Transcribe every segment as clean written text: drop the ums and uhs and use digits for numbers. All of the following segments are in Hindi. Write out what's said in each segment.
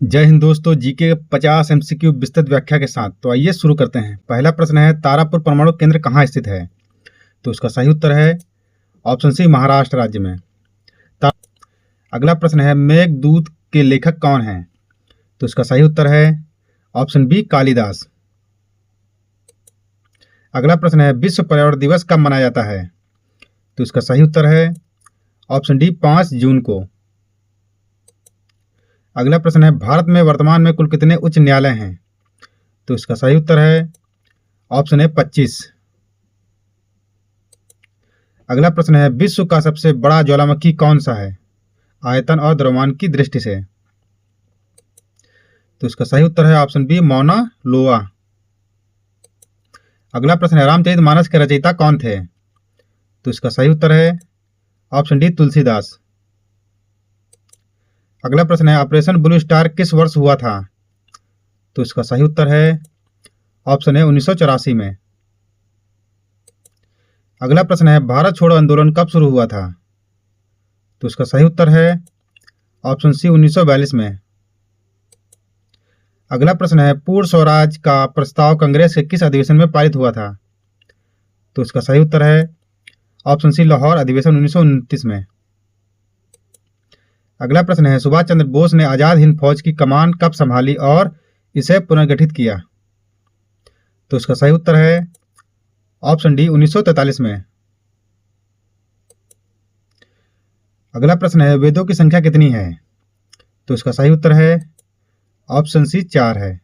जय हिंद दोस्तों, जीके 50 एमसीक्यू विस्तृत व्याख्या के साथ। तो आइए शुरू करते हैं। पहला प्रश्न है, तारापुर परमाणु केंद्र कहाँ स्थित है? तो इसका सही उत्तर है ऑप्शन सी, महाराष्ट्र राज्य में। अगला प्रश्न है, मेघदूत के लेखक कौन हैं? तो इसका सही उत्तर है ऑप्शन बी, कालिदास। अगला प्रश्न है, विश्व पर्यावरण दिवस कब मनाया जाता है? तो इसका सही उत्तर है ऑप्शन डी, 5 जून को। अगला प्रश्न है, भारत में वर्तमान में कुल कितने उच्च न्यायालय हैं? तो इसका सही उत्तर है ऑप्शन ए, 25। अगला प्रश्न है, विश्व का सबसे बड़ा ज्वालामुखी कौन सा है, आयतन और द्रव्यमान की दृष्टि से? तो इसका सही उत्तर है ऑप्शन बी, मौना लोआ। अगला प्रश्न है, रामचरितमानस के रचयिता कौन थे? तो इसका सही उत्तर है ऑप्शन डी, तुलसीदास। अगला प्रश्न है, ऑपरेशन ब्लू स्टार किस वर्ष हुआ था? तो इसका सही उत्तर है ऑप्शन है 1984 में। अगला प्रश्न है, भारत छोड़ो आंदोलन कब शुरू हुआ था? तो इसका सही उत्तर है ऑप्शन सी, 1942 में। अगला प्रश्न है, पूर्ण स्वराज का प्रस्ताव कांग्रेस के किस अधिवेशन में पारित हुआ था? तो इसका सही उत्तर है ऑप्शन सी, लाहौर अधिवेशन 1929 में। अगला प्रश्न है, सुभाष चंद्र बोस ने आजाद हिंद फौज की कमान कब संभाली और इसे पुनर्गठित किया? तो इसका सही उत्तर है ऑप्शन डी, 1943 में। अगला प्रश्न है, वेदों की संख्या कितनी है? तो इसका सही उत्तर है ऑप्शन सी, 4 है।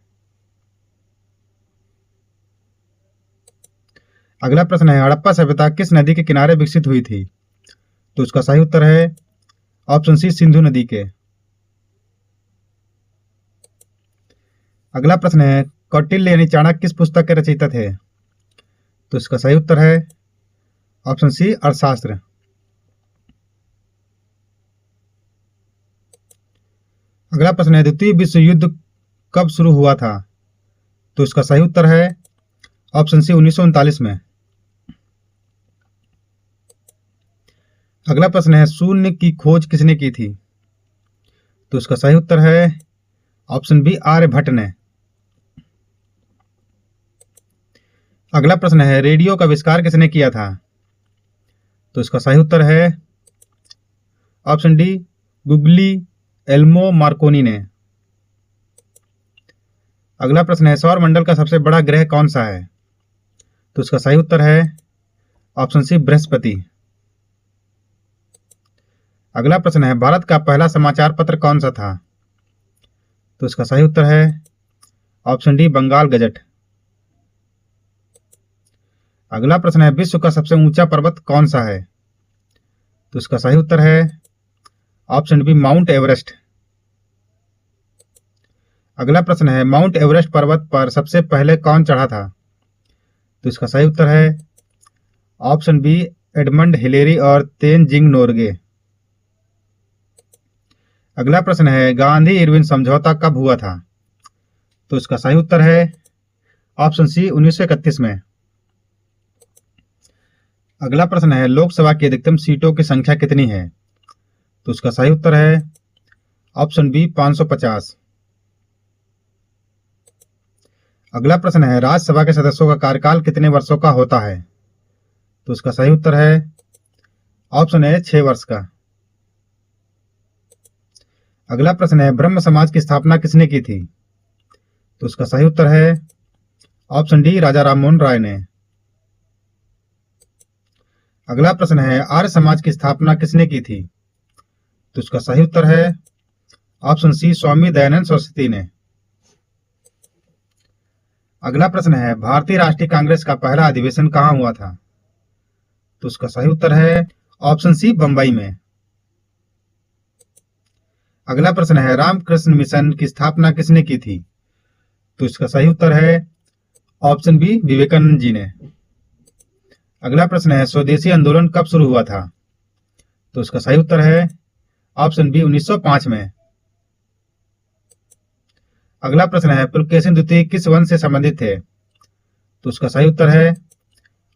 अगला प्रश्न है, हड़प्पा सभ्यता किस नदी के किनारे विकसित हुई थी? तो इसका सही उत्तर है ऑप्शन सी, सिंधु नदी के। अगला प्रश्न है, कौटिल्य यानी चाणक्य किस पुस्तक के रचयिता थे? तो इसका सही उत्तर है ऑप्शन सी, अर्थशास्त्र। अगला प्रश्न है, द्वितीय विश्व युद्ध कब शुरू हुआ था? तो इसका सही उत्तर है ऑप्शन सी, 1939 में। अगला प्रश्न है, शून्य की खोज किसने की थी? तो इसका सही उत्तर है ऑप्शन बी, आर्यभट्ट ने। अगला प्रश्न है, रेडियो का आविष्कार किसने किया था? तो इसका सही उत्तर है ऑप्शन डी, गुगली एल्मो मार्कोनी ने। अगला प्रश्न है, सौर मंडल का सबसे बड़ा ग्रह कौन सा है? तो इसका सही उत्तर है ऑप्शन सी, बृहस्पति। अगला प्रश्न है, भारत का पहला समाचार पत्र कौन सा था? तो इसका सही उत्तर है ऑप्शन डी, बंगाल गजट। अगला प्रश्न है, विश्व का सबसे ऊंचा पर्वत कौन सा है? तो इसका सही उत्तर है ऑप्शन बी, माउंट एवरेस्ट। अगला प्रश्न है, माउंट एवरेस्ट पर्वत पर सबसे पहले कौन चढ़ा था? तो इसका सही उत्तर है ऑप्शन बी, एडमंड हिलेरी और तेनजिंग नोरगे। अगला प्रश्न है, गांधी इरविन समझौता कब हुआ था? तो इसका सही उत्तर है ऑप्शन सी, 1931 में। अगला प्रश्न है, लोकसभा की अधिकतम सीटों की संख्या कितनी है? तो इसका सही उत्तर है ऑप्शन बी, 550। अगला प्रश्न है, राज्यसभा के सदस्यों का कार्यकाल कितने वर्षों का होता है? तो इसका सही उत्तर है ऑप्शन ए, 6 वर्ष का। अगला प्रश्न है, ब्रह्म समाज की स्थापना किसने की थी? तो इसका सही उत्तर है ऑप्शन डी, राजा राममोहन राय ने। अगला प्रश्न है, आर्य समाज की स्थापना किसने की थी? तो इसका सही उत्तर है ऑप्शन सी, स्वामी दयानंद सरस्वती ने। अगला प्रश्न है, भारतीय राष्ट्रीय कांग्रेस का पहला अधिवेशन कहाँ हुआ था? तो इसका सही उत्तर है ऑप्शन सी, बंबई में। अगला प्रश्न है, रामकृष्ण मिशन की स्थापना किसने की थी? तो इसका सही उत्तर है ऑप्शन बी, विवेकानंद जी ने। अगला प्रश्न है, स्वदेशी आंदोलन कब शुरू हुआ था? तो इसका सही उत्तर है ऑप्शन बी, 1905 में। अगला प्रश्न है, पुलकेशिन द्वितीय किस वंश से संबंधित थे? तो इसका सही उत्तर है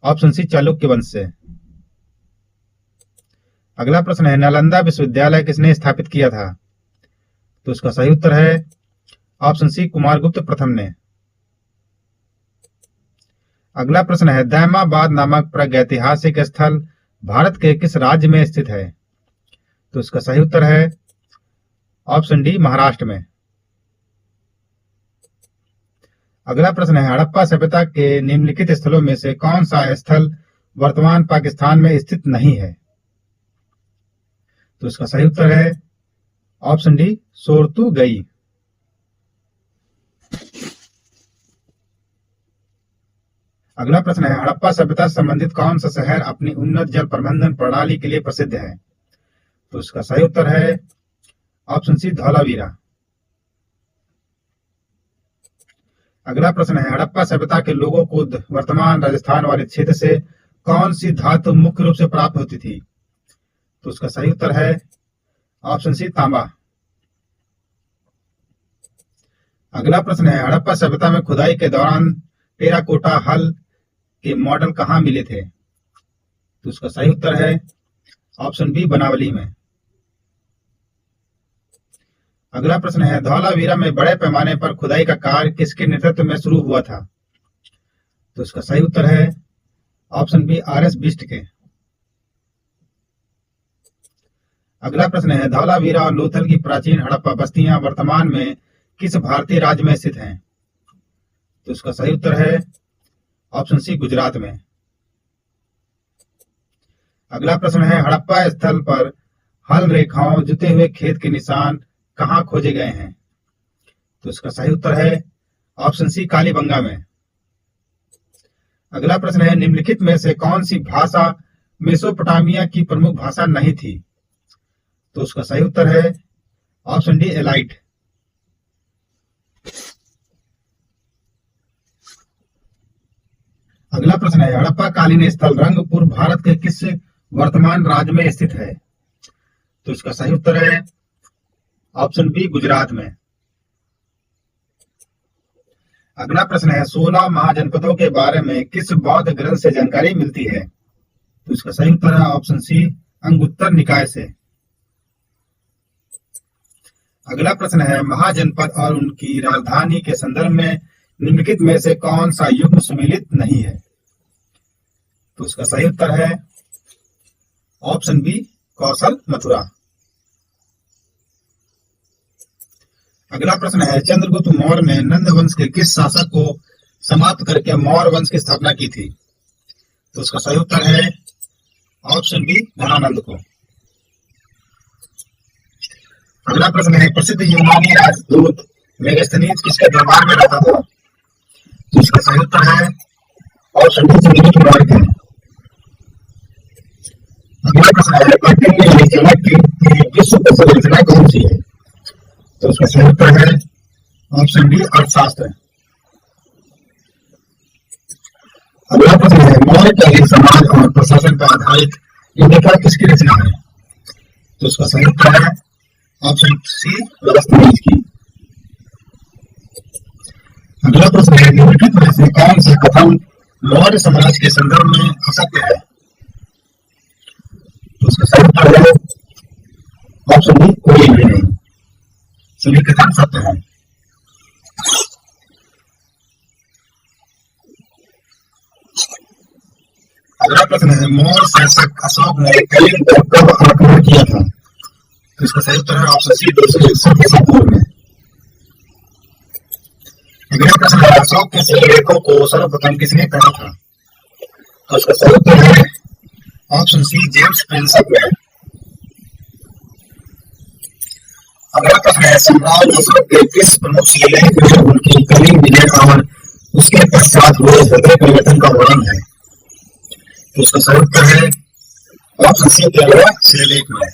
ऑप्शन सी, चालुक्य वंश से। अगला प्रश्न है, नालंदा विश्वविद्यालय किसने स्थापित किया था? तो इसका सही उत्तर है ऑप्शन सी कुमारगुप्त प्रथम ने। अगला प्रश्न है दैमाबाद नामक प्रागैतिहासिक स्थल भारत के किस राज्य में स्थित है? तो इसका सही उत्तर है ऑप्शन डी महाराष्ट्र में। अगला प्रश्न है हड़प्पा सभ्यता के निम्नलिखित स्थलों में से कौन सा स्थल वर्तमान पाकिस्तान में स्थित नहीं है? तो इसका सही उत्तर है ऑप्शन डी सोर्तुगई। अगला प्रश्न है हड़प्पा सभ्यता से संबंधित कौन सा शहर अपनी उन्नत जल प्रबंधन प्रणाली के लिए प्रसिद्ध है? तो इसका सही उत्तर है ऑप्शन सी धौलावीरा। अगला प्रश्न है हड़प्पा सभ्यता के लोगों को वर्तमान राजस्थान वाले क्षेत्र से कौन सी धातु मुख्य रूप से प्राप्त होती थी? तो उसका सही उत्तर है ऑप्शन सी तांबा। अगला प्रश्न है हड़प्पा सभ्यता में खुदाई के दौरान टेराकोटा हल के मॉडल कहां मिले थे? तो उसका सही उत्तर है ऑप्शन बी बनावली में। अगला प्रश्न है धौलावीरा में बड़े पैमाने पर खुदाई का कार्य किसके नेतृत्व में शुरू हुआ था? तो इसका सही उत्तर है ऑप्शन बी आर.एस. बिष्ट के। अगला प्रश्न है धौलावीरा और लोथल की प्राचीन हड़प्पा बस्तियां वर्तमान में किस भारतीय राज्य में स्थित हैं? तो इसका सही उत्तर है ऑप्शन सी गुजरात में। अगला प्रश्न है हड़प्पा स्थल पर हल रेखाओं जुते हुए खेत के निशान कहां खोजे गए हैं? तो इसका सही उत्तर है ऑप्शन सी कालीबंगा में। अगला प्रश्न है निम्नलिखित में से कौन सी भाषा मेसोपोटामिया की प्रमुख भाषा नहीं थी? तो उसका सही उत्तर है ऑप्शन डी एलाइट। अगला प्रश्न है हड़प्पा कालीन स्थल रंगपुर भारत के किस वर्तमान राज्य में स्थित है? तो इसका सही उत्तर है ऑप्शन बी गुजरात में। अगला प्रश्न है 16 महाजनपदों के बारे में किस बौद्ध ग्रंथ से जानकारी मिलती है? तो इसका सही उत्तर है ऑप्शन सी अंगुत्तर निकाय से। अगला प्रश्न है महाजनपद और उनकी राजधानी के संदर्भ में निम्नलिखित में से कौन सा युग्म सम्मिलित नहीं है? तो उसका सही उत्तर है ऑप्शन बी कौशल मथुरा। अगला प्रश्न है चंद्रगुप्त मौर्य ने नंद वंश के किस शासक को समाप्त करके मौर्य वंश की स्थापना की थी? तो उसका सही उत्तर है ऑप्शन बी धनानंद को। अगला प्रश्न है प्रसिद्ध यूनानी राजदूत मेगास्थनीज किसके दरबार में रहता था? तो इसका सही उत्तर है ऑप्शन डी चंद्रगुप्त मौर्य के। अगला प्रश्न है पाठ्यक्रम जनक की विश्व प्रसिद्ध रचना कौन सी है? तो उसका सही उत्तर है ऑप्शन डी अर्थशास्त्र। अगला प्रश्न है मौर्यकालीन समाज और प्रशासन पर आधारित ये लेखा किसकी रचना है? तो उसका सही उत्तर है ऑप्शन सी मेगास्थनीज की। अगला प्रश्न है निम्नलिखित में से कौन सा कथन मौर्य साम्राज्य के संदर्भ में असत्य है? तो उसका सही उत्तर है ऑप्शन डी कोई भी नहीं, सभी कथन सत्य है। अगला प्रश्न है मौर्य शासक अशोक ने कलिंग पर कब आक्रमण किया था? तो इसका सही उत्तर है ऑप्शन सी 261 ईसा पूर्व में। अगला प्रश्न है अशोक के शिलालेखों को सर्वप्रथम किसने पढ़ा था? तो इसका सही उत्तर है ऑप्शन सी जेम्स प्रिंसेप में। अगला प्रश्न है सम्राट अशोक के किस प्रमुख शिलालेख में उनकी कलिंग विजय और उसके पश्चात हुए हृदय परिवर्तन का वर्णन है? तो उसका सही उत्तर है ऑप्शन सी 13वां शिलालेख में।